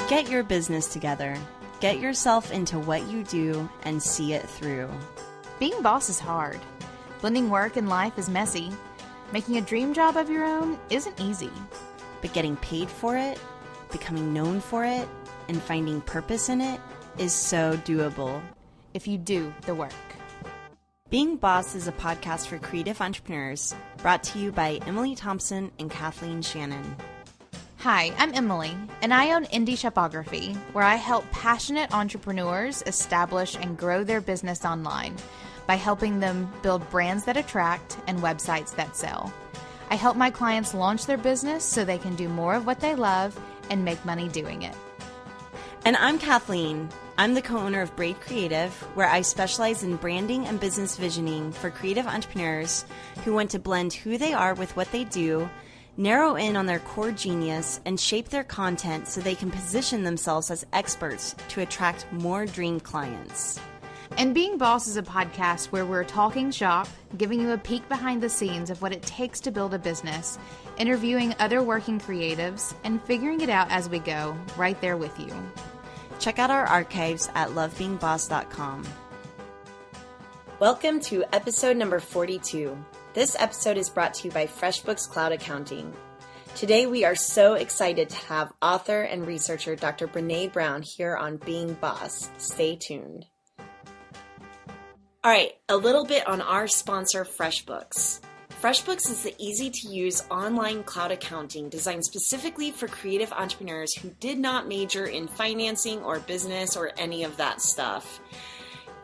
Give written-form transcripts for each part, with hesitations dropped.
Get your business together. Get yourself into what you do and see it through. Being boss is hard. Blending work and life is messy. Making a dream job of your own isn't easy. But getting paid for it, becoming known for it, and finding purpose in it is so doable. If you do the work. Being Boss is a podcast for creative entrepreneurs, brought to you by Emily Thompson and Kathleen Shannon. Hi, I'm Emily, and I own Indie Shopography, where I help passionate entrepreneurs establish and grow their business online by helping them build brands that attract and websites that sell. I help my clients launch their business so they can do more of what they love and make money doing it. And I'm Kathleen. I'm the co-owner of Braid Creative, where I specialize in branding and business visioning for creative entrepreneurs who want to blend who they are with what they do, narrow in on their core genius, and shape their content so they can position themselves as experts to attract more dream clients. And Being Boss is a podcast where we're talking shop, giving you a peek behind the scenes of what it takes to build a business, interviewing other working creatives, and figuring it out as we go, right there with you. Check out our archives at lovebeingboss.com. Welcome to episode number 42. This episode is brought to you by FreshBooks Cloud Accounting. Today we are so excited to have author and researcher Dr. Brené Brown here on Being Boss. Stay tuned. All right, a little bit on our sponsor, FreshBooks. FreshBooks is the easy-to-use online cloud accounting designed specifically for creative entrepreneurs who did not major in financing or business or any of that stuff.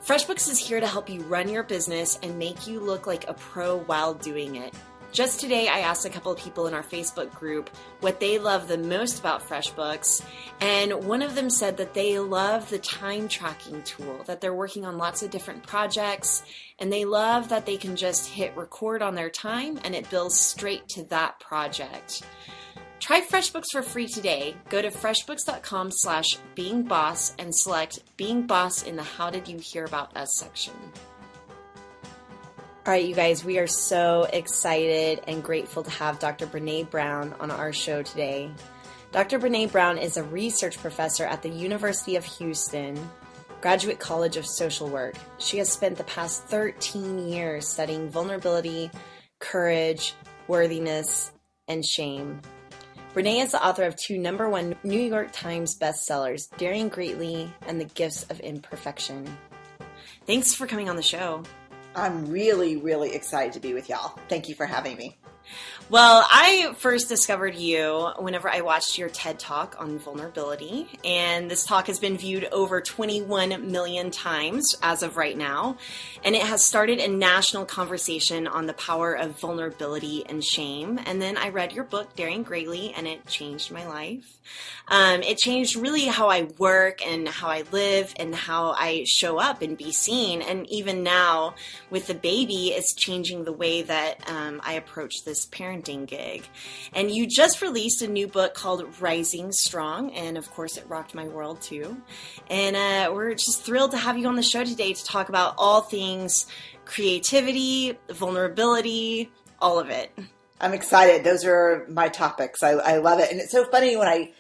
FreshBooks is here to help you run your business and make you look like a pro while doing it. Just today, I asked a couple of people in our Facebook group what they love the most about FreshBooks, and one of them said that they love the time tracking tool, that they're working on lots of different projects, and they love that they can just hit record on their time and it bills straight to that project. Try FreshBooks for free today. Go to freshbooks.com/beingboss and select Being Boss in the How Did You Hear About Us section. All right, you guys, we are so excited and grateful to have Dr. Brené Brown on our show today. Dr. Brené Brown is a research professor at the University of Houston, Graduate College of Social Work. She has spent the past 13 years studying vulnerability, courage, worthiness, and shame. Brené is the author of 2 #1 New York Times bestsellers, Daring Greatly and The Gifts of Imperfection. Thanks for coming on the show. I'm really, really excited to be with y'all. Thank you for having me. Well, I first discovered you whenever I watched your TED Talk on vulnerability, and this talk has been viewed over 21 million times as of right now, and it has started a national conversation on the power of vulnerability and shame. And then I read your book, Daring Greatly, and it changed my life. It changed really how I work and how I live and how I show up and be seen. And even now with the baby, it's changing the way that I approach this parenting gig. And you just released a new book called Rising Strong, and of course it rocked my world too. And we're just thrilled to have you on the show today to talk about all things creativity, vulnerability, all of it. I'm excited. Those are my topics. I love it. And it's so funny I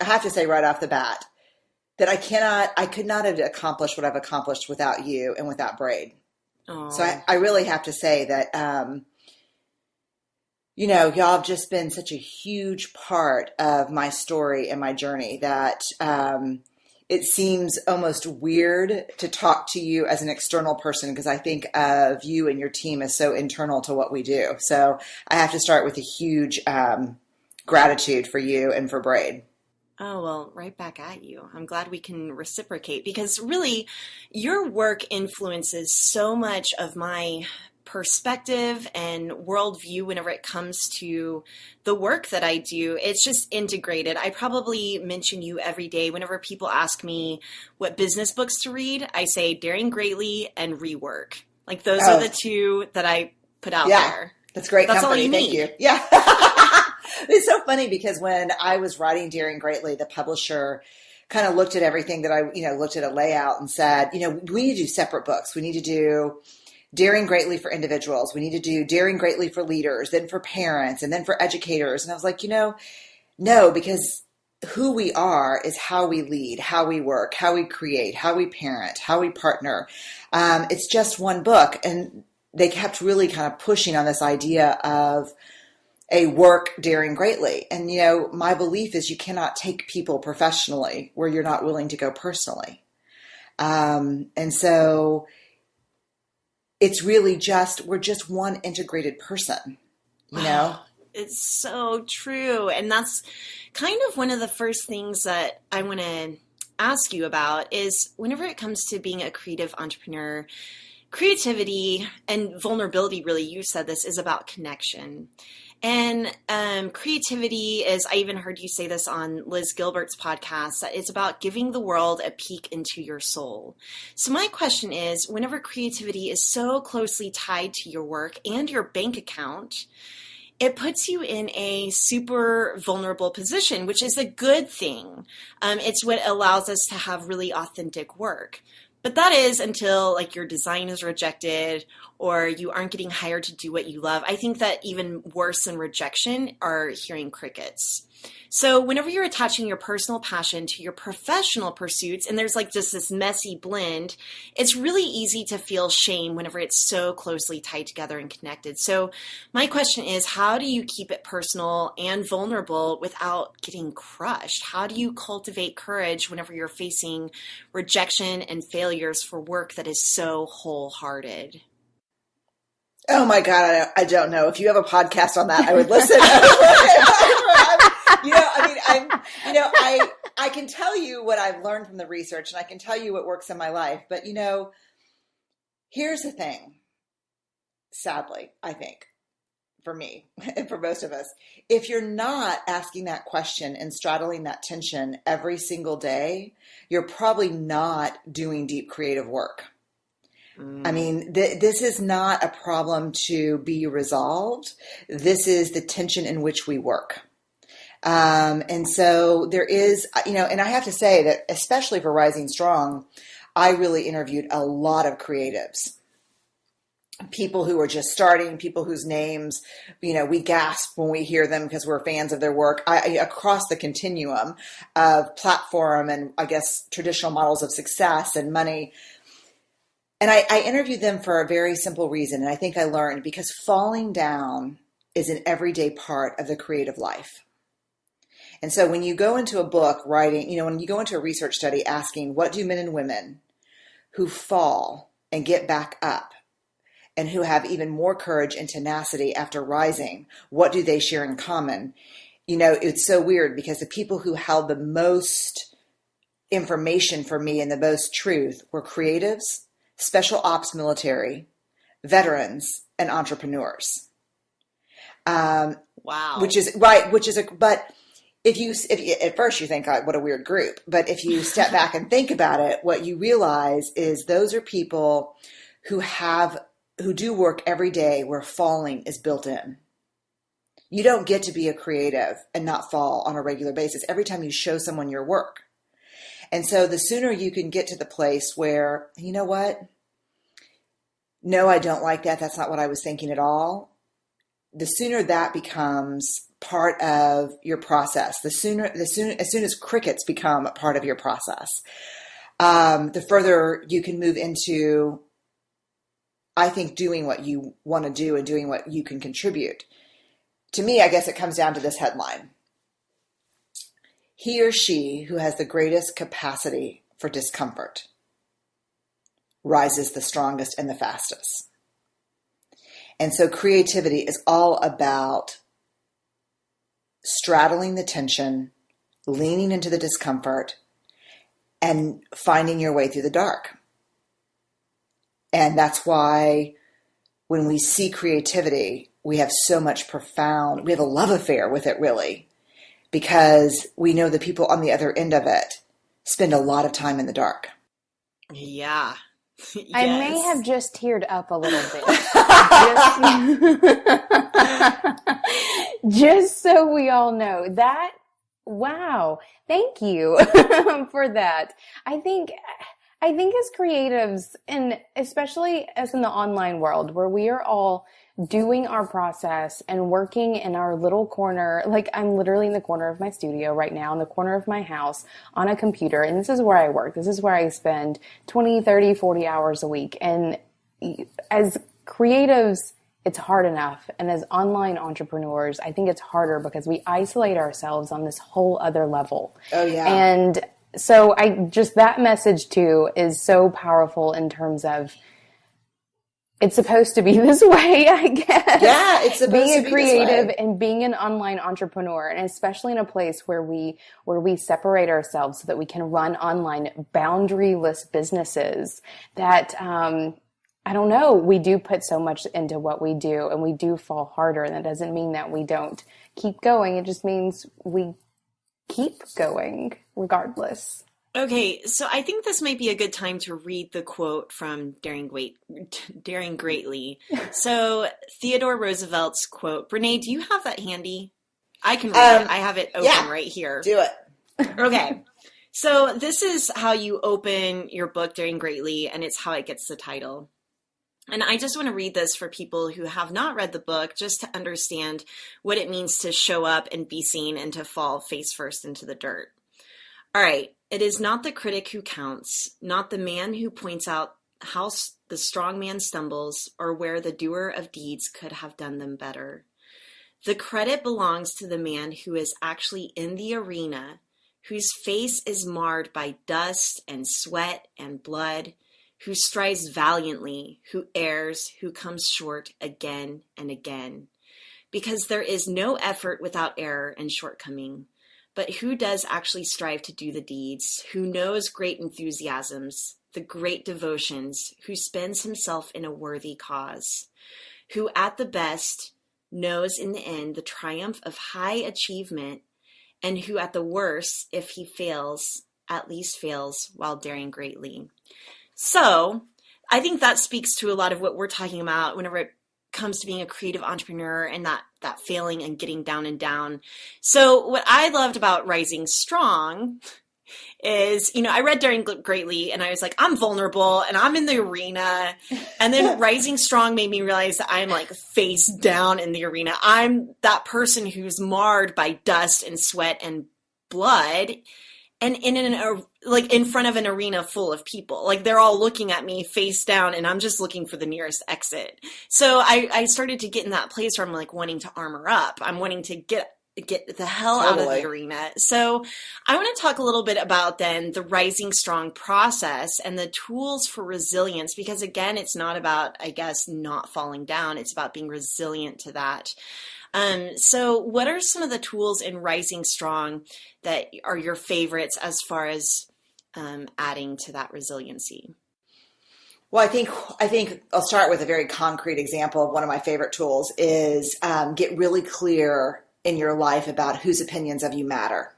have to say right off the bat that I could not have accomplished what I've accomplished without you and without Braid. Oh. So I really have to say that, y'all have just been such a huge part of my story and my journey that it seems almost weird to talk to you as an external person because I think of you and your team as so internal to what we do. So I have to start with a huge gratitude for you and for Braid. Oh, well, right back at you. I'm glad we can reciprocate because really your work influences so much of my perspective and worldview whenever it comes to the work that I do. It's just integrated. I probably mention you every day. Whenever people ask me what business books to read, I say Daring Greatly and Rework. Like those are the 2 that I put out there. That's great. That's company. all you Thank need. You. Yeah. It's so funny because when I was writing Daring Greatly, the publisher kind of looked at everything that I, looked at a layout and said, we need to do separate books. We need to do Daring Greatly for individuals. We need to do Daring Greatly for leaders, then for parents, and then for educators. And I was like, No, because who we are is how we lead, how we work, how we create, how we parent, how we partner. It's just one book. And they kept really kind of pushing on this idea of a work daring greatly. And, my belief is you cannot take people professionally where you're not willing to go personally. And so it's really we're just one integrated person, It's so true. And that's kind of one of the first things that I want to ask you about is whenever it comes to being a creative entrepreneur, creativity and vulnerability, really, you said this, is about connection. And creativity is, I even heard you say this on Liz Gilbert's podcast, that it's about giving the world a peek into your soul. So my question is, whenever creativity is so closely tied to your work and your bank account, it puts you in a super vulnerable position, which is a good thing. It's what allows us to have really authentic work. But that is until your design is rejected or you aren't getting hired to do what you love. I think that even worse than rejection are hearing crickets. So whenever you're attaching your personal passion to your professional pursuits, and there's just this messy blend, it's really easy to feel shame whenever it's so closely tied together and connected. So my question is, how do you keep it personal and vulnerable without getting crushed? How do you cultivate courage whenever you're facing rejection and failures for work that is so wholehearted? Oh my God, I don't know. If you have a podcast on that, I would listen. I can tell you what I've learned from the research and I can tell you what works in my life. But, here's the thing, sadly, I think, for me and for most of us, if you're not asking that question and straddling that tension every single day, you're probably not doing deep creative work. I mean, this is not a problem to be resolved. This is the tension in which we work. And so there is, and I have to say that especially for Rising Strong, I really interviewed a lot of creatives, people who are just starting, people whose names, we gasp when we hear them because we're fans of their work. Across the continuum of platform and I guess traditional models of success and money. And I interviewed them for a very simple reason. And I think I learned because falling down is an everyday part of the creative life. And so when you go into a book writing, when you go into a research study asking, what do men and women who fall and get back up and who have even more courage and tenacity after rising, what do they share in common? It's so weird because the people who held the most information for me and the most truth were creatives, special ops military, veterans, and entrepreneurs. Wow. But if at first you think, what a weird group, but if you step back and think about it, what you realize is those are people who do work every day where falling is built in. You don't get to be a creative and not fall on a regular basis every time you show someone your work. And so the sooner you can get to the place where, you know what? No, I don't like that. That's not what I was thinking at all. The sooner that becomes part of your process, as soon as crickets become a part of your process, the further you can move into, I think, doing what you want to do and doing what you can contribute. To me, I guess it comes down to this headline. He or she who has the greatest capacity for discomfort rises the strongest and the fastest. And so creativity is all about straddling the tension, leaning into the discomfort, and finding your way through the dark. And that's why when we see creativity, we have we have a love affair with it, really, because we know the people on the other end of it spend a lot of time in the dark. Yeah. Yes. I may have just teared up a little bit. Just so we all know that. Wow. Thank you for that. I think as creatives, and especially as in the online world where we are all doing our process and working in our little corner. Like, I'm literally in the corner of my studio right now, in the corner of my house on a computer. And this is where I work. This is where I spend 20, 30, 40 hours a week. And as creatives, it's hard enough. And as online entrepreneurs, I think it's harder because we isolate ourselves on this whole other level. Oh, yeah. And so that message too is so powerful in terms of, it's supposed to be this way, I guess. Yeah, it's supposed being to be a creative this way. and being an online entrepreneur, and especially in a place where we separate ourselves so that we can run online boundaryless businesses. That I don't know, we do put so much into what we do, and we do fall harder. And that doesn't mean that we don't keep going. It just means we keep going regardless. Okay, so I think this might be a good time to read the quote from Daring Greatly. So Theodore Roosevelt's quote. Brené, do you have that handy? I can read it. I have it open right here. Do it. Okay. So this is how you open your book, Daring Greatly, and it's how it gets the title. And I just want to read this for people who have not read the book, just to understand what it means to show up and be seen and to fall face first into the dirt. All right. It is not the critic who counts, not the man who points out how the strong man stumbles or where the doer of deeds could have done them better. The credit belongs to the man who is actually in the arena, whose face is marred by dust and sweat and blood, who strives valiantly, who errs, who comes short again and again. Because there is no effort without error and shortcoming. But who does actually strive to do the deeds, who knows great enthusiasms, the great devotions, who spends himself in a worthy cause, who at the best knows in the end the triumph of high achievement, and who at the worst, if he fails, at least fails while daring greatly. So I think that speaks to a lot of what we're talking about whenever it comes to being a creative entrepreneur and that failing and getting down and down. So what I loved about Rising Strong is, I read Daring Greatly and I was like, I'm vulnerable and I'm in the arena. And then Rising Strong made me realize that I'm like face down in the arena. I'm that person who's marred by dust and sweat and blood. And in front of an arena full of people, like they're all looking at me face down and I'm just looking for the nearest exit. So I started to get in that place where I'm like wanting to armor up. I'm wanting to get the hell out of the arena. So I want to talk a little bit about then the Rising Strong process and the tools for resilience, because again, it's not about, I guess, not falling down. It's about being resilient to that. So what are some of the tools in Rising Strong that are your favorites as far as adding to that resiliency? Well, I think I'll start with a very concrete example of one of my favorite tools is get really clear in your life about whose opinions of you matter.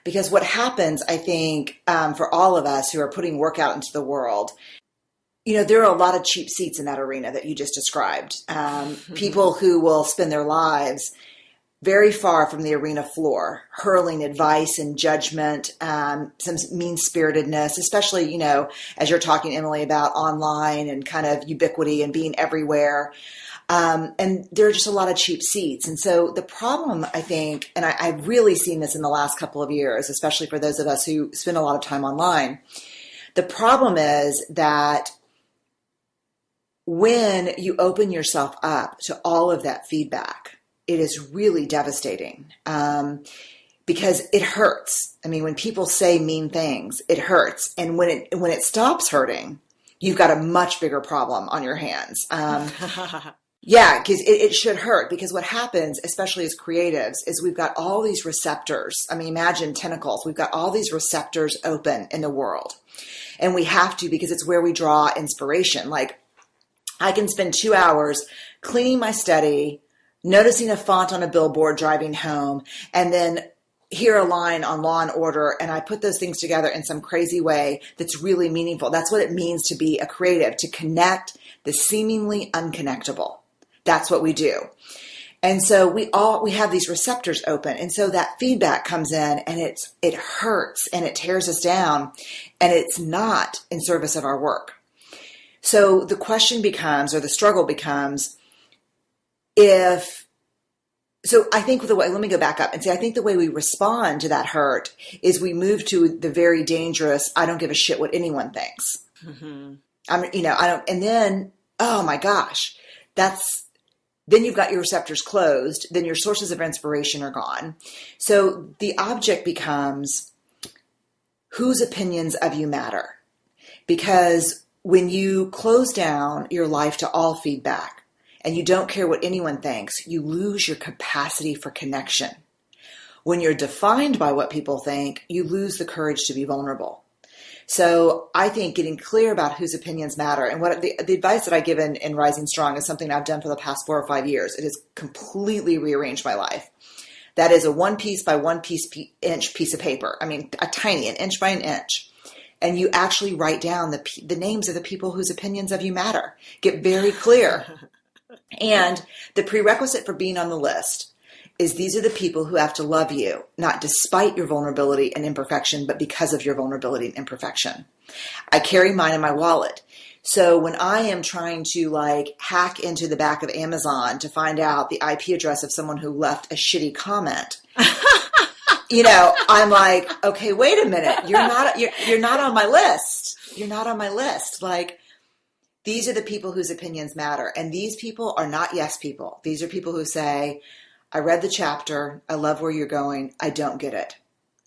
Because what happens, I think, for all of us who are putting work out into the world, there are a lot of cheap seats in that arena that you just described. People who will spend their lives very far from the arena floor, hurling advice and judgment, some mean-spiritedness, especially, as you're talking, Emily, about online and kind of ubiquity and being everywhere. And there are just a lot of cheap seats. And so the problem, I think, and I've really seen this in the last couple of years, especially for those of us who spend a lot of time online, the problem is that when you open yourself up to all of that feedback, it is really devastating because it hurts. I mean, when people say mean things, it hurts. And when it stops hurting, you've got a much bigger problem on your hands. Yeah, because it should hurt, because what happens, especially as creatives, is we've got all these receptors. I mean, imagine tentacles. We've got all these receptors open in the world. And we have to, because it's where we draw inspiration. Like, I can spend 2 hours cleaning my study, noticing a font on a billboard driving home, and then hear a line on Law and Order, and I put those things together in some crazy way that's really meaningful. That's what it means to be a creative, to connect the seemingly unconnectable. That's what we do. And so we have these receptors open. And so that feedback comes in and it hurts and it tears us down, and it's not in service of our work. So the question becomes, or the struggle becomes, So I think let me go back up and say, I think the way we respond to that hurt is we move to the very dangerous, I don't give a shit what anyone thinks. Mm-hmm. And then, oh my gosh, then you've got your receptors closed, then your sources of inspiration are gone. So the object becomes whose opinions of you matter. Because when you close down your life to all feedback and you don't care what anyone thinks, you lose your capacity for connection. When you're defined by what people think, you lose the courage to be vulnerable. So I think getting clear about whose opinions matter, and what the advice that I give in Rising Strong is something I've done for the past 4 or 5 years. It has completely rearranged my life. That is a 1 piece by 1 inch piece of paper. I mean, an inch by an inch. And you actually write down the names of the people whose opinions of you matter. Get very clear. And the prerequisite for being on the list is these are the people who have to love you, not despite your vulnerability and imperfection, but because of your vulnerability and imperfection. I carry mine in my wallet. So when I am trying to hack into the back of Amazon to find out the IP address of someone who left a shitty comment, I'm like, okay, wait a minute. You're not on my list. You're not on my list. These are the people whose opinions matter. And these people are not yes people. These are people who say, I read the chapter. I love where you're going. I don't get it.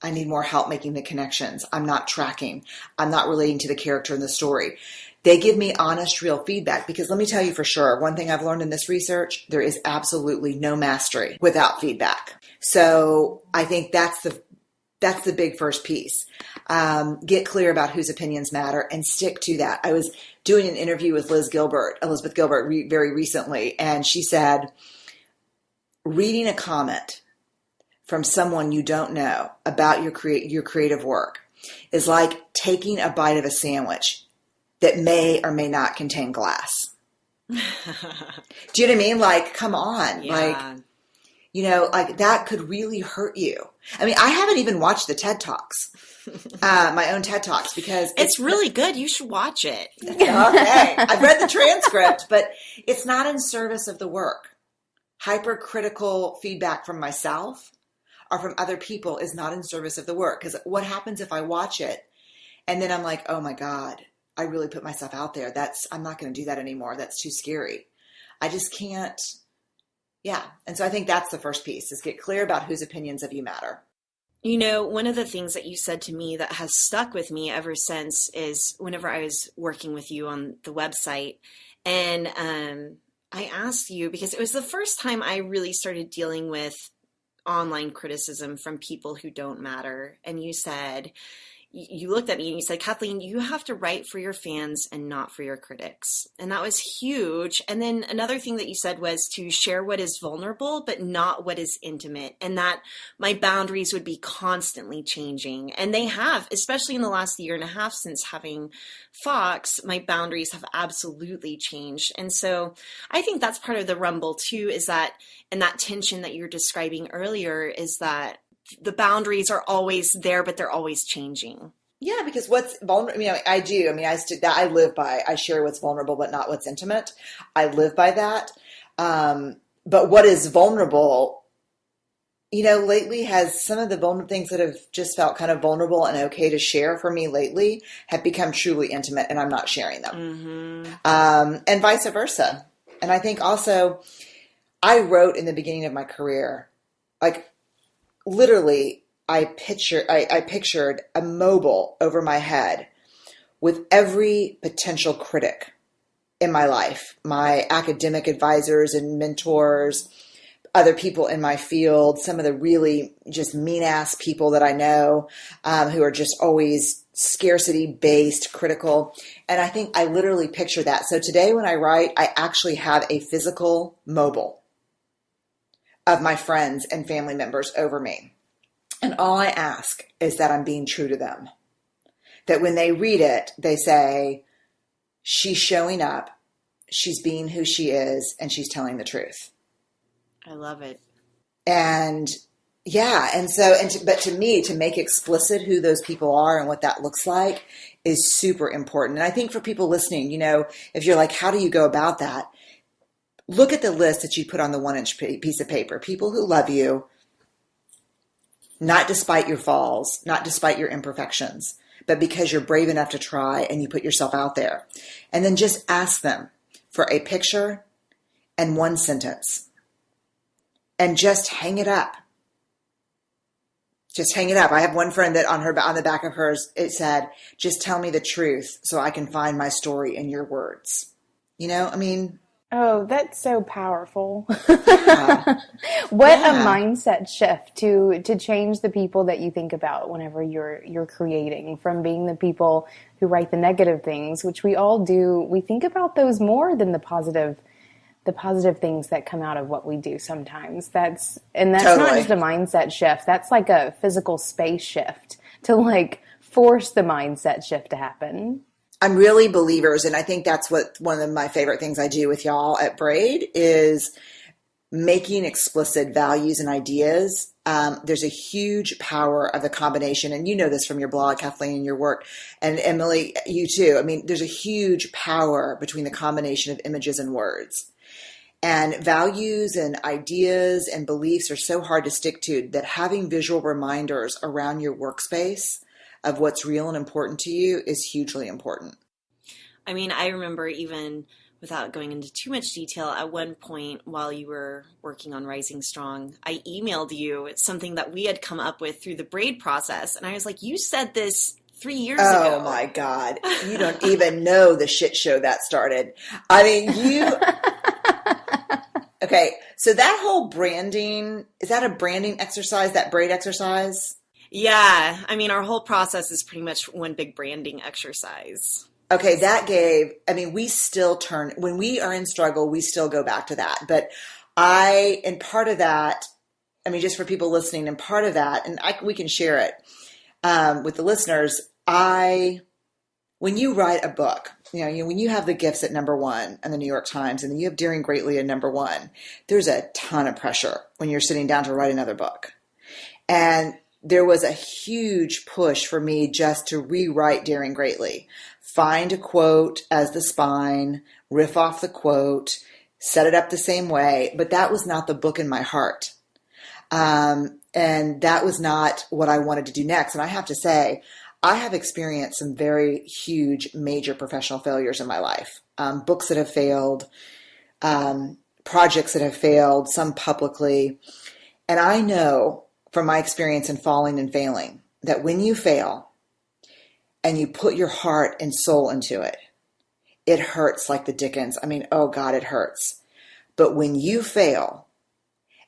I need more help making the connections. I'm not tracking. I'm not relating to the character in the story. They give me honest, real feedback, because let me tell you for sure, one thing I've learned in this research, there is absolutely no mastery without feedback. So I think that's the big first piece. Get clear about whose opinions matter and stick to that. I was doing an interview with Elizabeth Gilbert very recently, and she said, reading a comment from someone you don't know about your creative work is like taking a bite of a sandwich that may or may not contain glass. Do you know what I mean? Come on. Yeah. That could really hurt you. I mean, I haven't even watched the TED Talks, my own TED Talks, because it's really good. You should watch it. Okay. I've read the transcript, but it's not in service of the work. Hypercritical feedback from myself or from other people is not in service of the work. Because what happens if I watch it and then I'm like, oh my God, I really put myself out there. I'm not going to do that anymore. That's too scary. I just can't. Yeah. And so I think that's the first piece, is get clear about whose opinions of you matter. One of the things that you said to me that has stuck with me ever since is whenever I was working with you on the website, and I asked you, because it was the first time I really started dealing with online criticism from people who don't matter. And you said, you looked at me and you said, Kathleen, you have to write for your fans and not for your critics. And that was huge. And then another thing that you said was to share what is vulnerable, but not what is intimate. And that my boundaries would be constantly changing. And they have, especially in the last year and a half since having Fox, my boundaries have absolutely changed. And so I think that's part of the rumble too, is that, and that tension that you were describing earlier, is that the boundaries are always there, but they're always changing. Yeah, because what's vulnerable, I do. I mean, I live by, I share what's vulnerable, but not what's intimate. I live by that. But what is vulnerable, lately has some of the vulnerable things that have just felt kind of vulnerable and okay to share for me lately have become truly intimate, and I'm not sharing them. Mm-hmm. And vice versa. And I think also I wrote in the beginning of my career, literally, I pictured a mobile over my head with every potential critic in my life, my academic advisors and mentors, other people in my field, some of the really just mean-ass people that I know who are just always scarcity-based, critical. And I think I literally picture that. So today when I write, I actually have a physical mobile of my friends and family members over me. And all I ask is that I'm being true to them. That when they read it, they say, she's showing up, she's being who she is, and she's telling the truth. I love it. And yeah, but to me, to make explicit who those people are and what that looks like is super important. And I think for people listening, if you're like, how do you go about that? look at the list that you put on the 1-inch piece of paper. People who love you, not despite your falls, not despite your imperfections, but because you're brave enough to try and you put yourself out there. And then just ask them for a picture and one sentence. And just hang it up. Just hang it up. I have one friend that on the back of hers, it said, just tell me the truth so I can find my story in your words. You know, I mean... Oh, that's so powerful. Yeah. What a mindset shift to change the people that you think about whenever you're creating, from being the people who write the negative things, which we all do. We think about those more than the positive things that come out of what we do sometimes. That's totally. Not just a mindset shift. That's like a physical space shift to like force the mindset shift to happen. I'm really believers, and I think that's what one of my favorite things I do with y'all at Braid is making explicit values and ideas. There's a huge power of the combination, and you know this from your blog, Kathleen, and your work, and Emily, you too. I mean, there's a huge power between the combination of images and words. And values and ideas and beliefs are so hard to stick to that having visual reminders around your workspace of what's real and important to you is hugely important. I mean, I remember, even without going into too much detail, at one point while you were working on Rising Strong, I emailed you something that we had come up with through the Braid process. And I was like, you said this 3 years ago. Oh my God. You don't even know the shit show that started. I mean, okay. So that whole branding, is that a branding exercise, that Braid exercise? Yeah. I mean, our whole process is pretty much one big branding exercise. Okay. We still when we are in struggle, we still go back to that. But and part of that, I mean, just for people listening, and part of that, and we can share it with the listeners. When you write a book, when you have The Gifts at #1 in the New York Times, and then you have Daring Greatly at #1, there's a ton of pressure when you're sitting down to write another book. And there was a huge push for me just to rewrite Daring Greatly. Find a quote as the spine, riff off the quote, set it up the same way. But that was not the book in my heart. And that was not what I wanted to do next. And I have to say, I have experienced some very huge, major professional failures in my life. Books that have failed, projects that have failed, some publicly. And I know from my experience in falling and failing that when you fail and you put your heart and soul into it, it hurts like the dickens. I mean, oh God, it hurts. But when you fail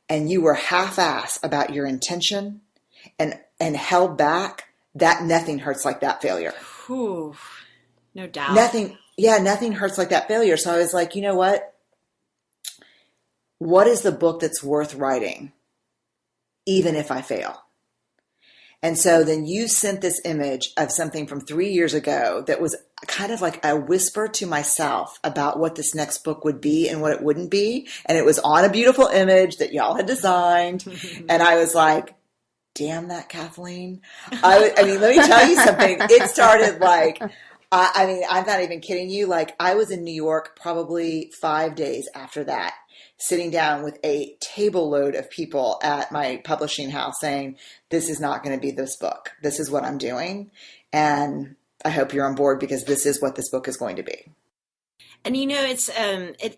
and you were half-ass about your intention and held back, that nothing hurts like that failure. Whew, no doubt. Nothing hurts like that failure. So I was like, you know what? What is the book that's worth writing, even if I fail? And so then you sent this image of something from 3 years ago that was kind of like a whisper to myself about what this next book would be and what it wouldn't be. And it was on a beautiful image that y'all had designed. And I was like, damn that, Kathleen. I mean, let me tell you something. It started like, I'm not even kidding you. Like, I was in New York probably 5 days after that, sitting down with a table load of people at my publishing house saying, this is not going to be this book. This is what I'm doing. And I hope you're on board because this is what this book is going to be. And it's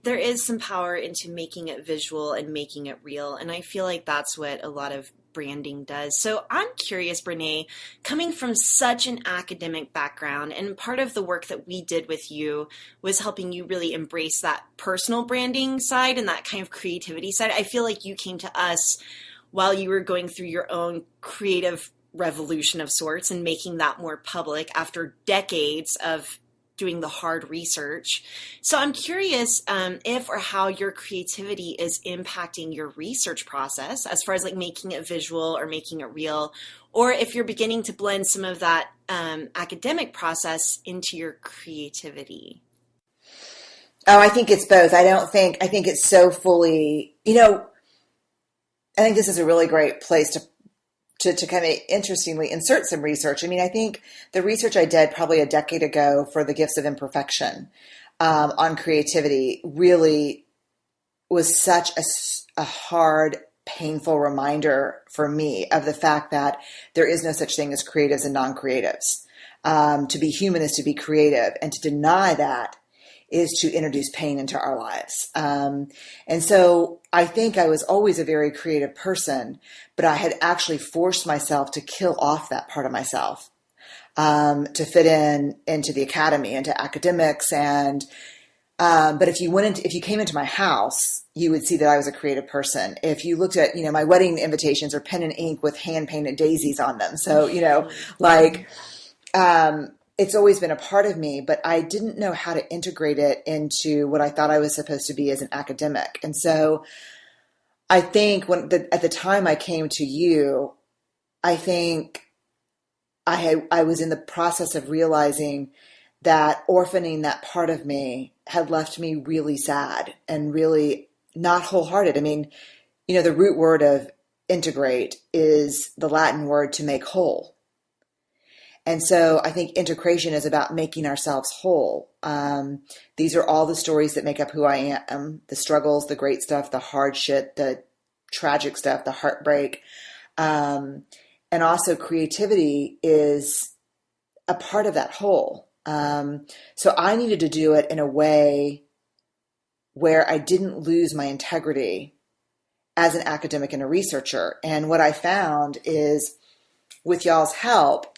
there is some power into making it visual and making it real. And I feel like that's what a lot of branding does. So I'm curious, Brené, coming from such an academic background, and part of the work that we did with you was helping you really embrace that personal branding side and that kind of creativity side. I feel like you came to us while you were going through your own creative revolution of sorts and making that more public after decades of doing the hard research. So I'm curious if or how your creativity is impacting your research process as far as like making it visual or making it real, or if you're beginning to blend some of that academic process into your creativity. Oh, I think it's both. I think it's so fully, I think this is a really great place to kind of interestingly insert some research. I mean, I think the research I did probably a decade ago for The Gifts of Imperfection on creativity really was such a hard, painful reminder for me of the fact that there is no such thing as creatives and non-creatives. To be human is to be creative, and to deny that is to introduce pain into our lives. And so I think I was always a very creative person, but I had actually forced myself to kill off that part of myself, to fit into the academy, into academics. And, but if you came into my house, you would see that I was a creative person. If you looked at, my wedding invitations are pen and ink with hand painted daisies on them. So, it's always been a part of me, but I didn't know how to integrate it into what I thought I was supposed to be as an academic. And so I think at the time I came to you, I think I was in the process of realizing that orphaning that part of me had left me really sad and really not wholehearted. I mean, the root word of integrate is the Latin word to make whole. And so I think integration is about making ourselves whole. These are all the stories that make up who I am, the struggles, the great stuff, the hard shit, the tragic stuff, the heartbreak. And also creativity is a part of that whole. So I needed to do it in a way where I didn't lose my integrity as an academic and a researcher. And what I found is, with y'all's help,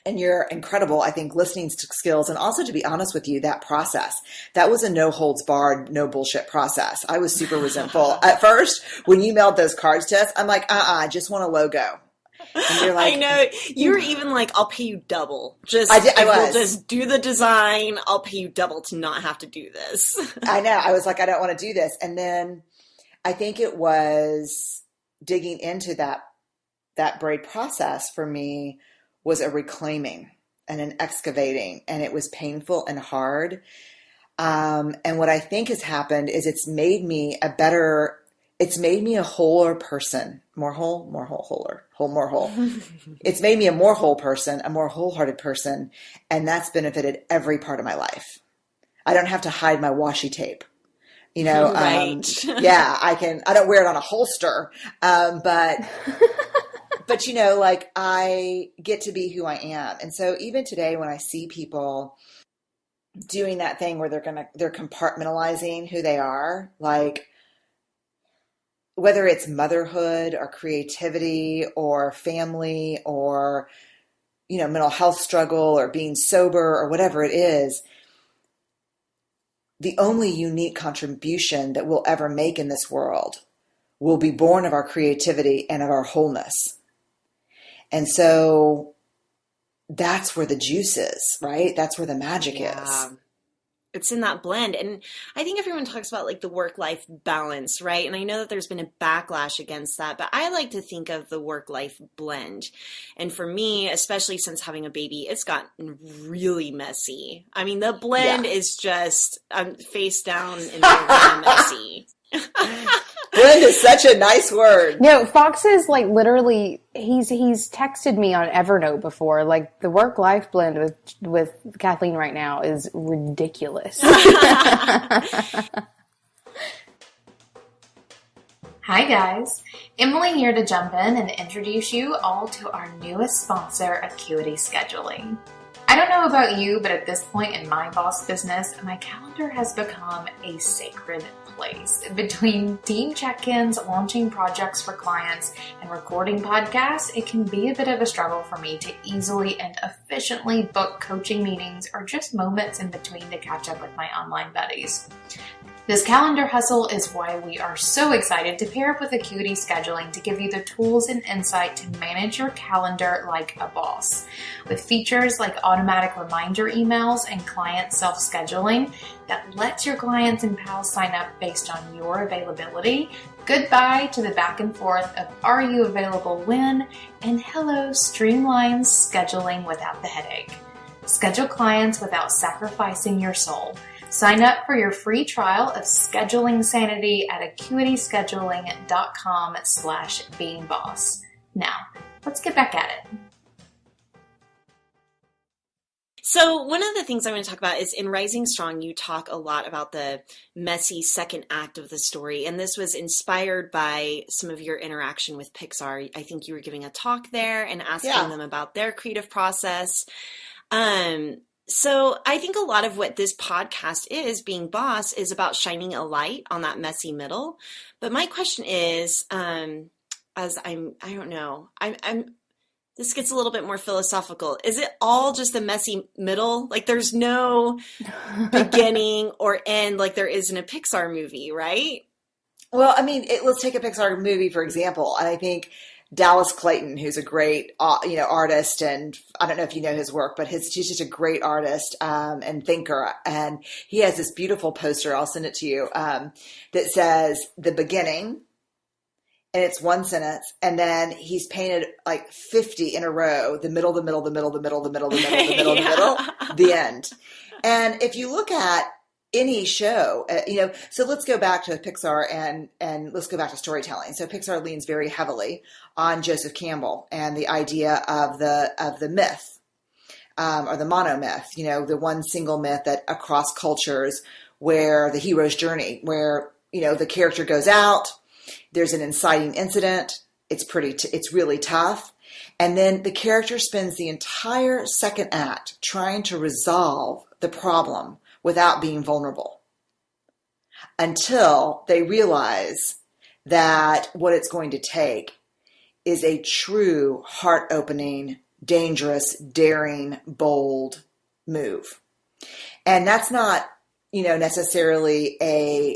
and your incredible, I think, listening skills, and also, to be honest with you, that process, that was a no holds barred, no bullshit process. I was super resentful. At first, when you mailed those cards to us, I'm like, I just want a logo. And you're like, I know. You were even like, I'll pay you double. We'll just do the design. I'll pay you double to not have to do this. I know. I was like, I don't want to do this. And then I think it was digging into that braid process for me was a reclaiming and an excavating, and it was painful and hard. And what I think has happened is it's made me a wholer person, more whole. It's made me a more whole person, a more wholehearted person. And that's benefited every part of my life. I don't have to hide my washi tape. Right. I don't wear it on a holster. But I get to be who I am. And so even today, when I see people doing that thing where they're compartmentalizing who they are, like whether it's motherhood or creativity or family or, mental health struggle or being sober or whatever it is, the only unique contribution that we'll ever make in this world will be born of our creativity and of our wholeness. And so that's where the juice is, right? That's where the magic is. It's in that blend. And I think everyone talks about like the work-life balance, right? And I know that there's been a backlash against that, but I like to think of the work-life blend. And for me, especially since having a baby, it's gotten really messy. I mean, the blend is just face down and really messy. Blend is such a nice word. No, Fox is like literally, he's texted me on Evernote before, like the work-life blend with Kathleen right now is ridiculous. Hi guys, Emily here to jump in and introduce you all to our newest sponsor, Acuity Scheduling. I don't know about you, but at this point in my boss business, my calendar has become a sacred place. Between team check-ins, launching projects for clients, and recording podcasts, it can be a bit of a struggle for me to easily and efficiently book coaching meetings or just moments in between to catch up with my online buddies. This calendar hustle is why we are so excited to pair up with Acuity Scheduling to give you the tools and insight to manage your calendar like a boss. With features like automatic reminder emails and client self-scheduling that lets your clients and pals sign up based on your availability, goodbye to the back and forth of are you available when, and hello, streamlined scheduling without the headache. Schedule clients without sacrificing your soul. Sign up for your free trial of Scheduling Sanity at acuityscheduling.com/beingboss. Now, let's get back at it. So one of the things I want to talk about is in Rising Strong, you talk a lot about the messy second act of the story. And this was inspired by some of your interaction with Pixar. I think you were giving a talk there and asking them about their creative process. So I think a lot of what this podcast is, Being Boss, is about shining a light on that messy middle. But my question is, this gets a little bit more philosophical. Is it all just the messy middle? Like there's no beginning or end like there is in a Pixar movie, right? Well, I mean, let's take a Pixar movie, for example. And I think Dallas Clayton, who's a great, artist, and I don't know if you know his work, but he's just a great artist and thinker. And he has this beautiful poster, I'll send it to you, that says the beginning, and it's one sentence, and then he's painted like 50 in a row, the middle, the middle, the middle, the middle, the middle, the middle, the middle, the middle, the end. And if you look at any show, so let's go back to Pixar and let's go back to storytelling. So Pixar leans very heavily on Joseph Campbell and the idea of the myth, or the monomyth, the one single myth that across cultures, where the hero's journey, where, the character goes out, there's an inciting incident. It's really tough. And then the character spends the entire second act trying to resolve the problem without being vulnerable, until they realize that what it's going to take is a true heart-opening, dangerous, daring, bold move. And that's not,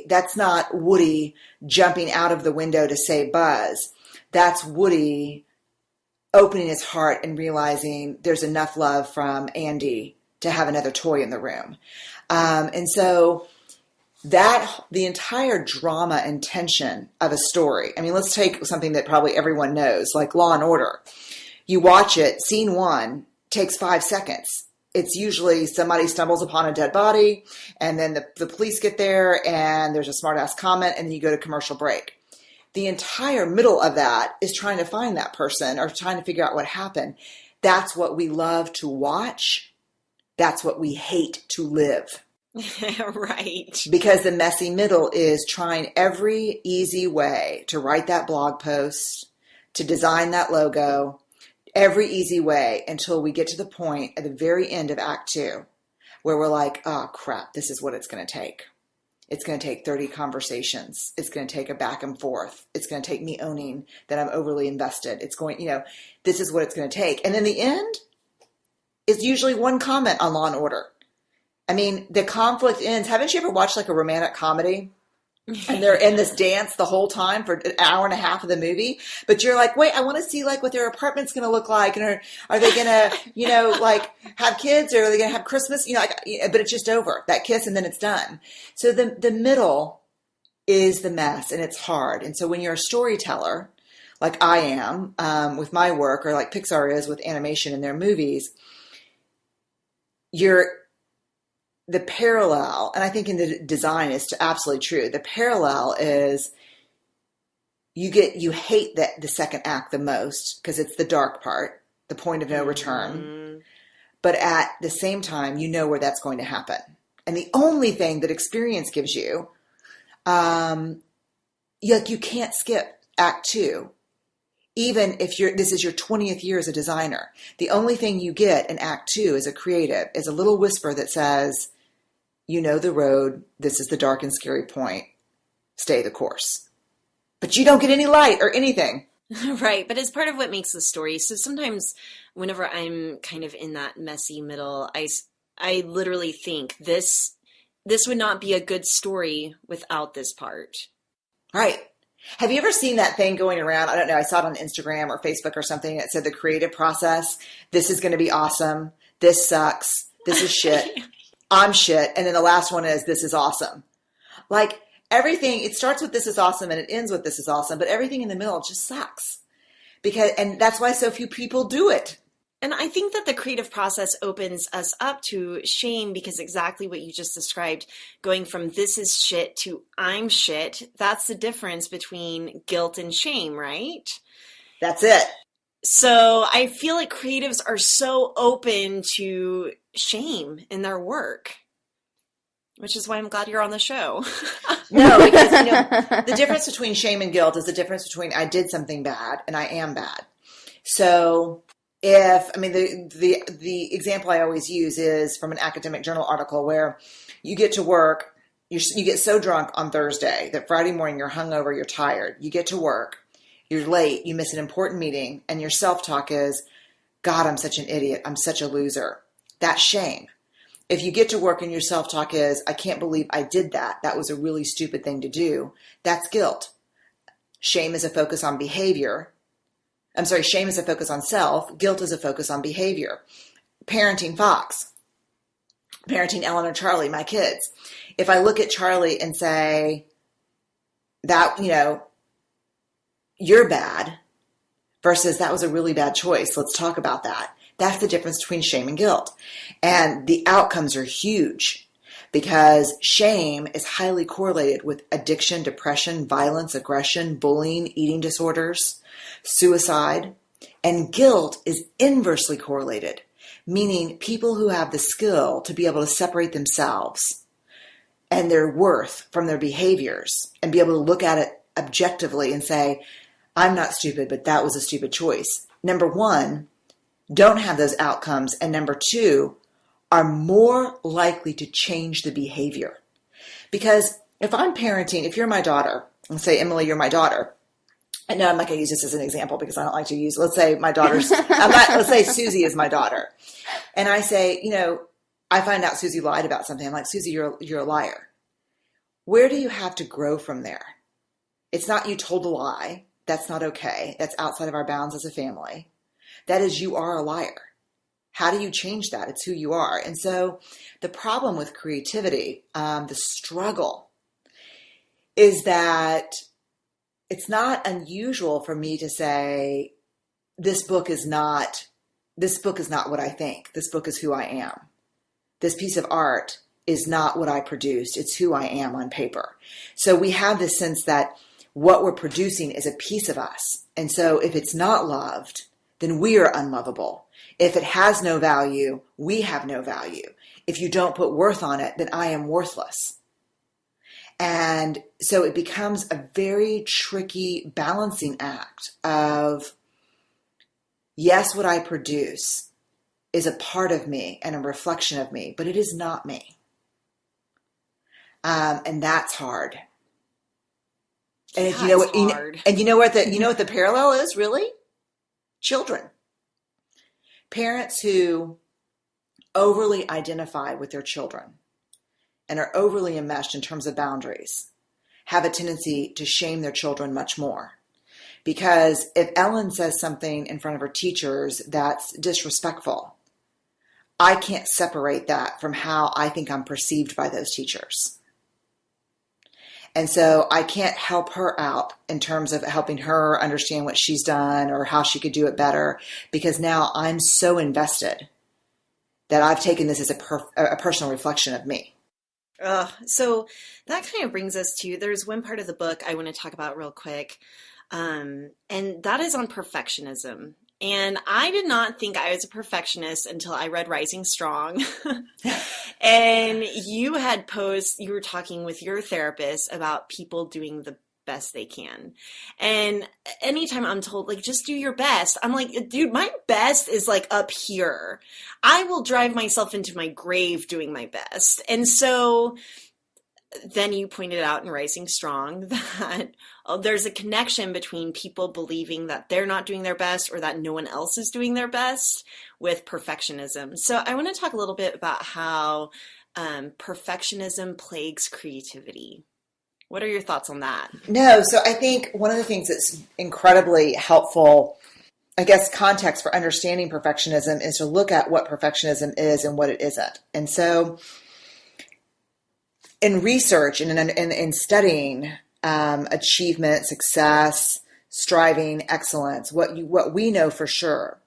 that's not Woody jumping out of the window to save Buzz. That's Woody opening his heart and realizing there's enough love from Andy to have another toy in the room. And so that the entire drama and tension of a story, I mean, let's take something that probably everyone knows, like Law and Order. You watch it, scene one takes 5 seconds. It's usually somebody stumbles upon a dead body, and then the police get there, and there's a smart-ass comment, and then you go to commercial break. The entire middle of that is trying to find that person or trying to figure out what happened. That's what we love to watch. That's what we hate to live. Right. Because the messy middle is trying every easy way to write that blog post, to design that logo, every easy way, until we get to the point at the very end of Act 2 where we're like, oh crap, this is what it's going to take. It's going to take 30 conversations. It's going to take a back and forth. It's going to take me owning that I'm overly invested. It's going, this is what it's going to take. And then the end is usually one comment on Law and Order. I mean, the conflict ends. Haven't you ever watched like a romantic comedy? And they're in this dance the whole time for an hour and a half of the movie. But you're like, wait, I want to see like what their apartment's going to look like. And are they going to, like have kids, or are they going to have Christmas? But it's just over, that kiss, and then it's done. So the middle is the mess, and it's hard. And so when you're a storyteller, like I am with my work, or like Pixar is with animation in their movies, the parallel, and I think in the design is absolutely true. The parallel is you hate the second act the most because it's the dark part, the point of no return. Mm-hmm. But at the same time, you know where that's going to happen. And the only thing that experience gives you, you can't skip Act 2. Even if this is your 20th year as a designer, the only thing you get in Act 2 as a creative is a little whisper that says, you know the road, this is the dark and scary point, stay the course. But you don't get any light or anything. Right, but it's part of what makes the story. So sometimes whenever I'm kind of in that messy middle, I literally think this would not be a good story without this part. Right. Have you ever seen that thing going around? I don't know. I saw it on Instagram or Facebook or something that said the creative process. This is going to be awesome. This sucks. This is shit. I'm shit. And then the last one is, this is awesome. Like everything, it starts with this is awesome and it ends with this is awesome, but everything in the middle just sucks. And that's why so few people do it. And I think that the creative process opens us up to shame, because exactly what you just described, going from this is shit to I'm shit, that's the difference between guilt and shame, right? That's it. So I feel like creatives are so open to shame in their work, which is why I'm glad you're on the show. No, because the difference between shame and guilt is the difference between I did something bad and I am bad. So the example I always use is from an academic journal article where you get to work, you get so drunk on Thursday that Friday morning you're hungover, you're tired. You get to work, you're late, you miss an important meeting, and your self-talk is, God, I'm such an idiot. I'm such a loser. That's shame. If you get to work and your self-talk is, I can't believe I did that. That was a really stupid thing to do. That's guilt. Shame is a focus on behavior. I'm sorry, shame is a focus on self. Guilt is a focus on behavior. Parenting Fox. Parenting Ellen or Charlie, my kids. If I look at Charlie and say that, you're bad versus that was a really bad choice. Let's talk about that. That's the difference between shame and guilt. And the outcomes are huge because shame is highly correlated with addiction, depression, violence, aggression, bullying, eating disorders, suicide. And guilt is inversely correlated, meaning people who have the skill to be able to separate themselves and their worth from their behaviors and be able to look at it objectively and say, I'm not stupid, but that was a stupid choice. Number one, don't have those outcomes. And number two, are more likely to change the behavior. Because if I'm parenting, if you're my daughter, and say, Emily, you're my daughter. And no, I'm not going to use this as an example because I don't like to use, let's say my daughter's, let's say Susie is my daughter. And I say, I find out Susie lied about something. I'm like, Susie, you're a liar. Where do you have to grow from there? It's not you told a lie. That's not okay. That's outside of our bounds as a family. That is, you are a liar. How do you change that? It's who you are. And so the problem with creativity, the struggle, is that it's not unusual for me to say, this book is not what I think. This book is who I am. This piece of art is not what I produced. It's who I am on paper. So we have this sense that what we're producing is a piece of us. And so if it's not loved, then we are unlovable. If it has no value, we have no value. If you don't put worth on it, then I am worthless. And so it becomes a very tricky balancing act of, yes, what I produce is a part of me and a reflection of me, but it is not me. And that's hard. And if you know what the parallel is, really? Children. Parents who overly identify with their children and are overly enmeshed in terms of boundaries have a tendency to shame their children much more. Because if Ellen says something in front of her teachers that's disrespectful, I can't separate that from how I think I'm perceived by those teachers. And so I can't help her out in terms of helping her understand what she's done or how she could do it better, because now I'm so invested that I've taken this as a personal reflection of me. So that kind of brings us to, there's one part of the book I want to talk about real quick, and that is on perfectionism. And I did not think I was a perfectionist until I read Rising Strong. And you were talking with your therapist about people doing the best they can. And anytime I'm told, like, just do your best, I'm like, dude, my best is like up here. I will drive myself into my grave doing my best. And so then you pointed out in Rising Strong that there's a connection between people believing that they're not doing their best or that no one else is doing their best with perfectionism. So I want to talk a little bit about how perfectionism plagues creativity. What are your thoughts on that? No, so I think one of the things that's incredibly helpful, I guess, context for understanding perfectionism is to look at what perfectionism is and what it isn't. And so in research and in studying achievement, success, striving, excellence, what we know for sure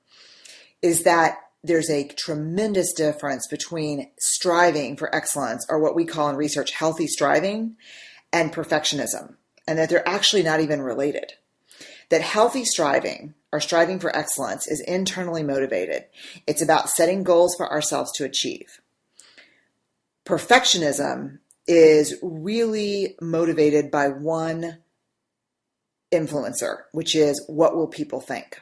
is that there's a tremendous difference between striving for excellence, or what we call in research healthy striving, and perfectionism, and that they're actually not even related. that healthy striving, or striving for excellence, is internally motivated. It's about setting goals for ourselves to achieve. Perfectionism is really motivated by one influencer, which is, what will people think?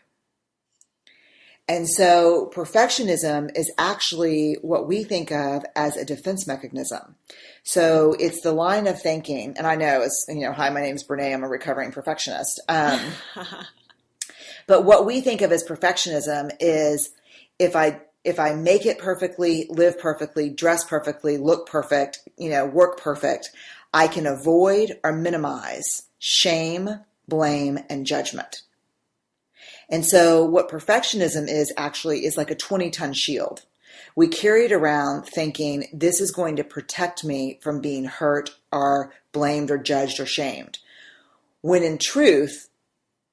And so perfectionism is actually what we think of as a defense mechanism. So it's the line of thinking, and I know, it's, hi, my name's Brené, I'm a recovering perfectionist. But what we think of as perfectionism is, if I make it perfectly, live perfectly, dress perfectly, look perfect, work perfect, I can avoid or minimize shame, blame, and judgment. And so what perfectionism is actually is like a 20-ton shield. We carry it around thinking this is going to protect me from being hurt or blamed or judged or shamed. When in truth,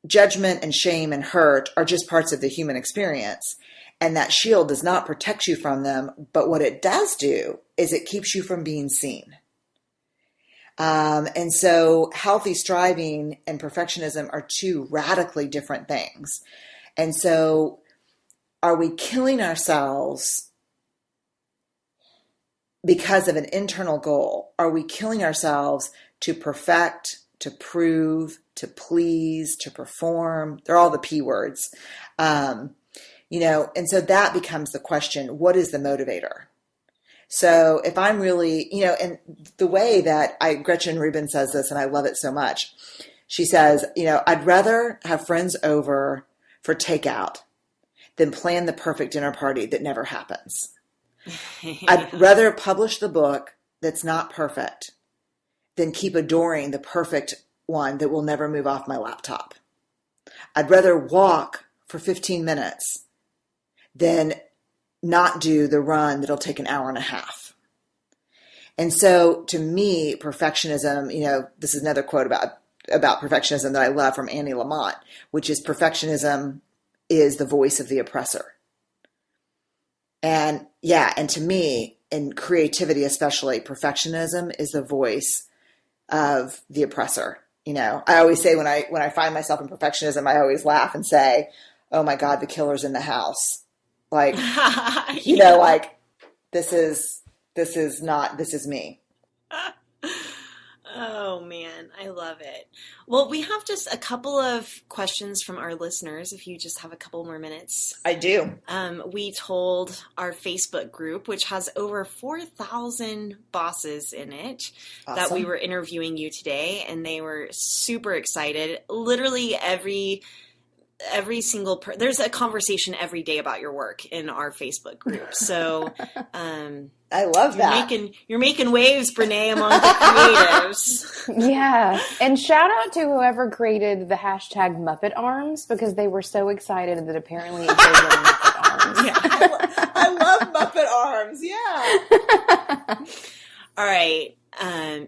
judgment and shame and hurt are just parts of the human experience. And that shield does not protect you from them. But what it does do is it keeps you from being seen. And so healthy striving and perfectionism are two radically different things. And so are we killing ourselves because of an internal goal? Are we killing ourselves to perfect, to prove, to please, to perform? They're all the P words. And so that becomes the question, what is the motivator? So if I'm really, and the way that Gretchen Rubin says this, and I love it so much, she says, I'd rather have friends over for takeout than plan the perfect dinner party that never happens. I'd rather publish the book that's not perfect than keep adoring the perfect one that will never move off my laptop. I'd rather walk for 15 minutes than not do the run that'll take an hour and a half. And so to me, perfectionism, this is another quote about perfectionism that I love from Annie Lamott, which is, perfectionism is the voice of the oppressor. And to me, in creativity especially, perfectionism is the voice of the oppressor. I always say when I find myself in perfectionism, I always laugh and say, oh my God, the killer's in the house. Like, like this is me. Oh man, I love it. Well, we have just a couple of questions from our listeners, if you just have a couple more minutes. I do. We told our Facebook group, which has over 4,000 bosses in it, that we were interviewing you today, and they were super excited. Literally every single there's a conversation every day about your work in our Facebook group. So I love that. You're making waves, Brené, among the creatives. Yeah. And shout out to whoever created the hashtag Muppet Arms, because they were so excited that apparently it gave them Muppet Arms. Yeah, I love Muppet Arms. Yeah. All right.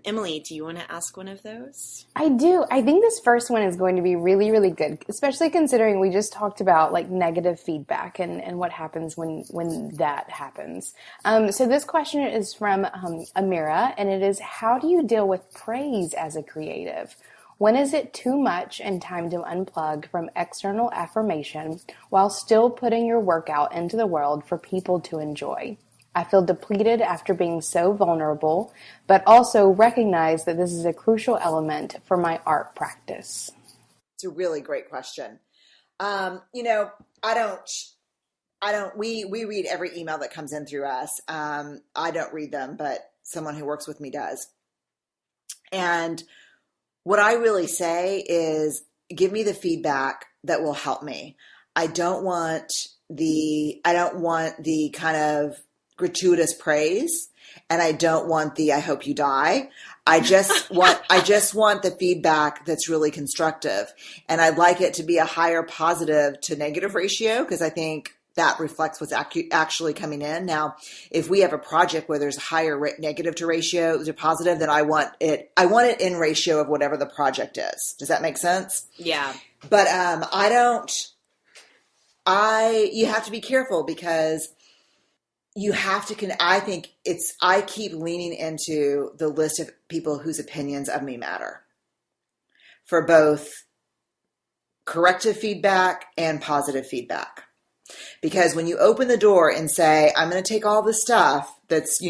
Emily, do you want to ask one of those? I do. I think this first one is going to be really, really good, especially considering we just talked about like negative feedback and what happens when that happens. So this question is from Amira, and it is, how do you deal with praise as a creative? When is it too much and time to unplug from external affirmation while still putting your work out into the world for people to enjoy? I feel depleted after being so vulnerable, but also recognize that this is a crucial element for my art practice. It's a really great question. We read every email that comes in through us. I don't read them, but someone who works with me does. And what I really say is, give me the feedback that will help me. I don't want the kind of gratuitous praise, and I don't want the I hope you die. I just want the feedback that's really constructive, and I'd like it to be a higher positive to negative ratio, because I think that reflects what's actually coming in. Now, if we have a project where there's a higher negative to ratio to positive, then I want it in ratio of whatever the project is. Does that make sense? Yeah. But you have to be careful, because you have to, I keep leaning into the list of people whose opinions of me matter, for both corrective feedback and positive feedback. Because when you open the door and say, I'm going to take all this stuff that's,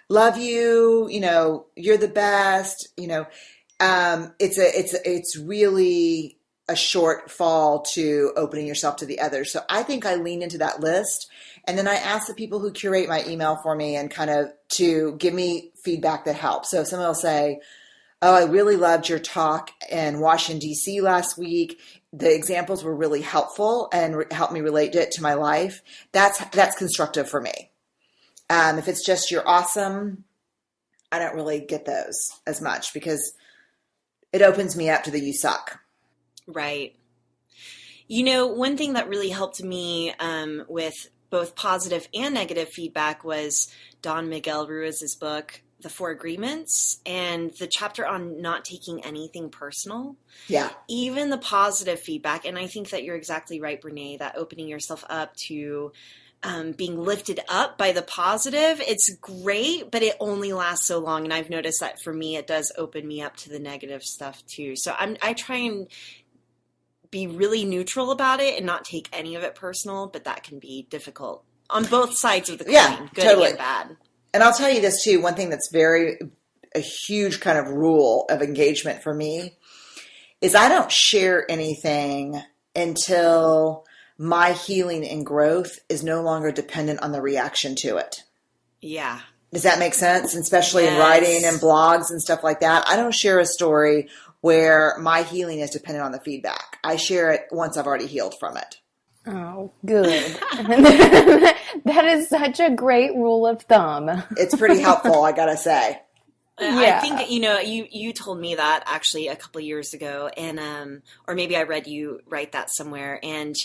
love you, you're the best, it's really a shortfall to opening yourself to the others. So I think I lean into that list. And then I ask the people who curate my email for me and kind of to give me feedback that helps. So someone will say, oh, I really loved your talk in Washington, D.C. last week. The examples were really helpful and helped me relate it to my life. That's constructive for me. If it's just you're awesome, I don't really get those as much because it opens me up to the you suck. Right. One thing that really helped me with both positive and negative feedback was Don Miguel Ruiz's book, The Four Agreements, and the chapter on not taking anything personal. Yeah. Even the positive feedback. And I think that you're exactly right, Brené, that opening yourself up to being lifted up by the positive, it's great, but it only lasts so long. And I've noticed that for me, it does open me up to the negative stuff too. So I try and be really neutral about it and not take any of it personal, but that can be difficult on both sides of the coin, good totally. and bad. And I'll tell you this too, one thing that's a huge kind of rule of engagement for me is I don't share anything until my healing and growth is no longer dependent on the reaction to it. Yeah. Does that make sense? Especially in writing and blogs and stuff like that. I don't share a story where my healing is dependent on the feedback. I share it once I've already healed from it. Oh, good. That is such a great rule of thumb. It's pretty helpful, I gotta say. Yeah. I think, you told me that actually a couple of years ago, and or maybe I read you write that somewhere, and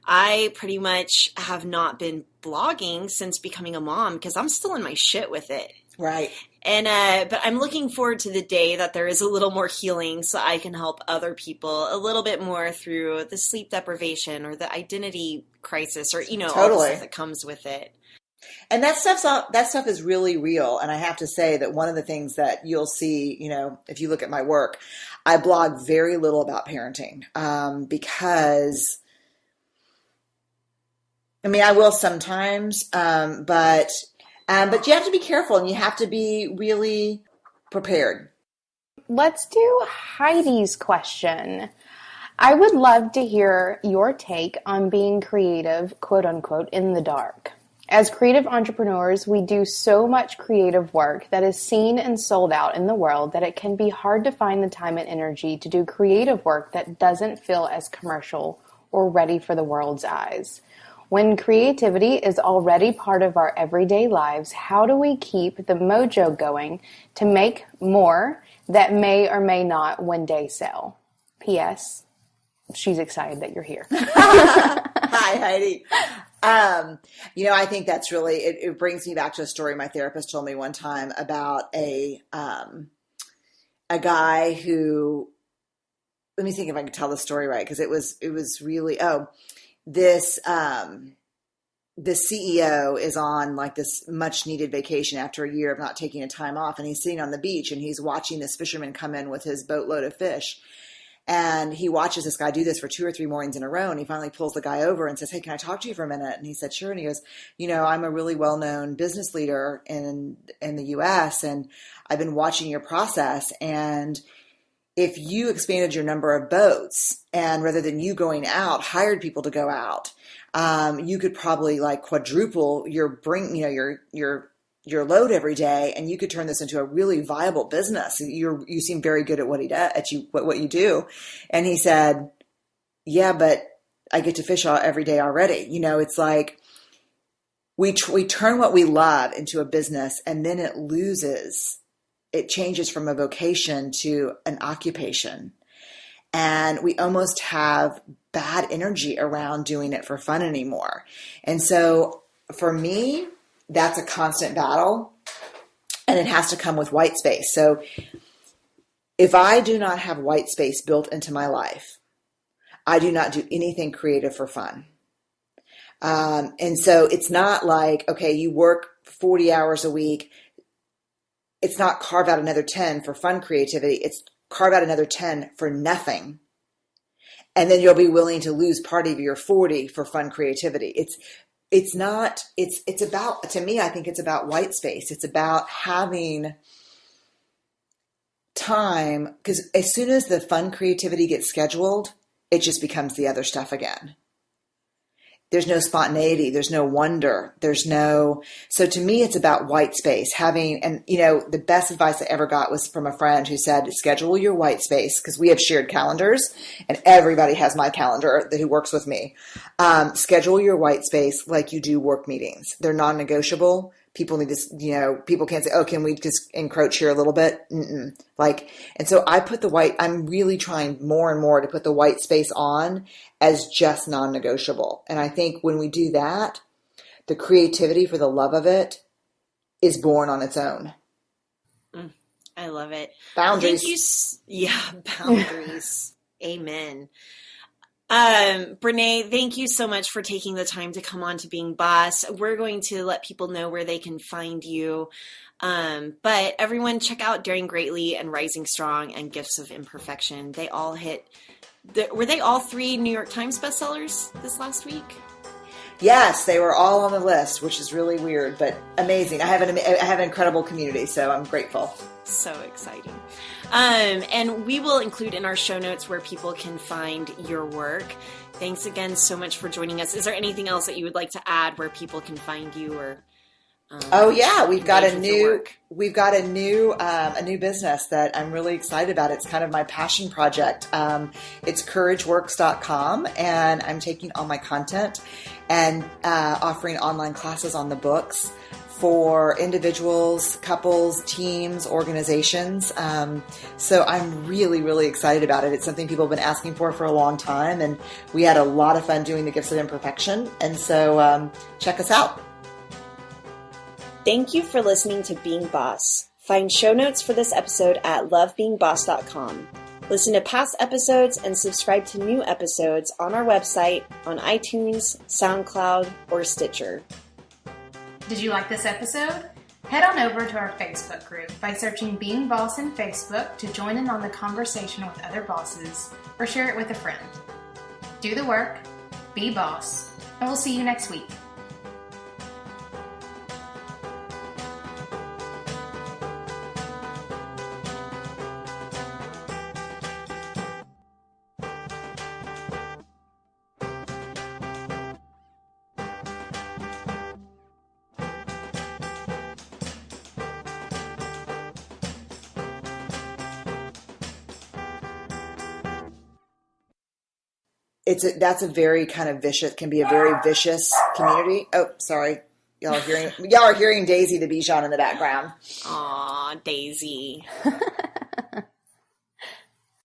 I pretty much have not been blogging since becoming a mom because I'm still in my shit with it. Right. And but I'm looking forward to the day that there is a little more healing so I can help other people a little bit more through the sleep deprivation or the identity crisis or, all the stuff that comes with it. And that stuff is really real. And I have to say that one of the things that you'll see, if you look at my work, I blog very little about parenting because, I will sometimes, but you have to be careful and you have to be really prepared. Let's do Heidi's question. I would love to hear your take on being creative, quote unquote, in the dark. As creative entrepreneurs, we do so much creative work that is seen and sold out in the world that it can be hard to find the time and energy to do creative work that doesn't feel as commercial or ready for the world's eyes. When creativity is already part of our everyday lives, how do we keep the mojo going to make more that may or may not one day sell? P.S. She's excited that you're here. Hi, Heidi. I think that's really, it brings me back to a story my therapist told me one time about a guy who, let me think if I can tell the story right. Cause it was really, the CEO is on like this much needed vacation after a year of not taking a time off. And he's sitting on the beach and he's watching this fisherman come in with his boatload of fish. And he watches this guy do this for 2 or 3 mornings in a row. And he finally pulls the guy over and says, hey, can I talk to you for a minute? And he said, sure. And he goes, I'm a really well-known business leader in the US. And I've been watching your process. And if you expanded your number of boats and rather than you going out, hired people to go out, you could probably like quadruple your your load every day, and you could turn this into a really viable business. You seem very good at what what you do. And he said, yeah, but I get to fish every day already. It's like we turn what we love into a business, and then it changes from a vocation to an occupation. And we almost have bad energy around doing it for fun anymore. And so for me, that's a constant battle, and it has to come with white space. So if I do not have white space built into my life, I do not do anything creative for fun. And so it's not like, okay, you work 40 hours a week. It's not carve out another 10 for fun creativity. It's carve out another 10 for nothing. And then you'll be willing to lose part of your 40 for fun creativity. It's about, to me, I think it's about white space. It's about having time, because as soon as the fun creativity gets scheduled, it just becomes the other stuff again. There's no spontaneity. There's no wonder. So to me, it's about white space, and the best advice I ever got was from a friend who said, schedule your white space, because we have shared calendars and everybody has my calendar who works with me. Schedule your white space like you do work meetings. They're non-negotiable. People need to, people can't say, oh, can we just encroach here a little bit? And so I'm really trying more and more to put the white space on as just non-negotiable. And I think when we do that, the creativity for the love of it is born on its own. I love it. Boundaries. Boundaries. Amen. Brené, thank you so much for taking the time to come on to Being Boss. We're going to let people know where they can find you. But everyone check out Daring Greatly and Rising Strong and Gifts of Imperfection. They all were they all 3 New York Times bestsellers this last week? Yes, they were all on the list, which is really weird, but amazing. I have an incredible community, so I'm grateful. So exciting. And we will include in our show notes where people can find your work. Thanks again so much for joining us. Is there anything else that you would like to add where people can find you or? We've got a new business that I'm really excited about. It's kind of my passion project. It's courageworks.com, and I'm taking all my content and offering online classes on the books for individuals, couples, teams, organizations. So I'm really, really excited about it. It's something people have been asking for a long time, and we had a lot of fun doing the Gifts of Imperfection. And so check us out. Thank you for listening to Being Boss. Find show notes for this episode at lovebeingboss.com. Listen to past episodes and subscribe to new episodes on our website, on iTunes, SoundCloud, or Stitcher. Did you like this episode? Head on over to our Facebook group by searching Being Boss in Facebook to join in on the conversation with other bosses or share it with a friend. Do the work, be boss, and we'll see you next week. That's a very kind of vicious, can be a very vicious community. Oh, sorry. Y'all are hearing Daisy the Bichon in the background. Aw, Daisy.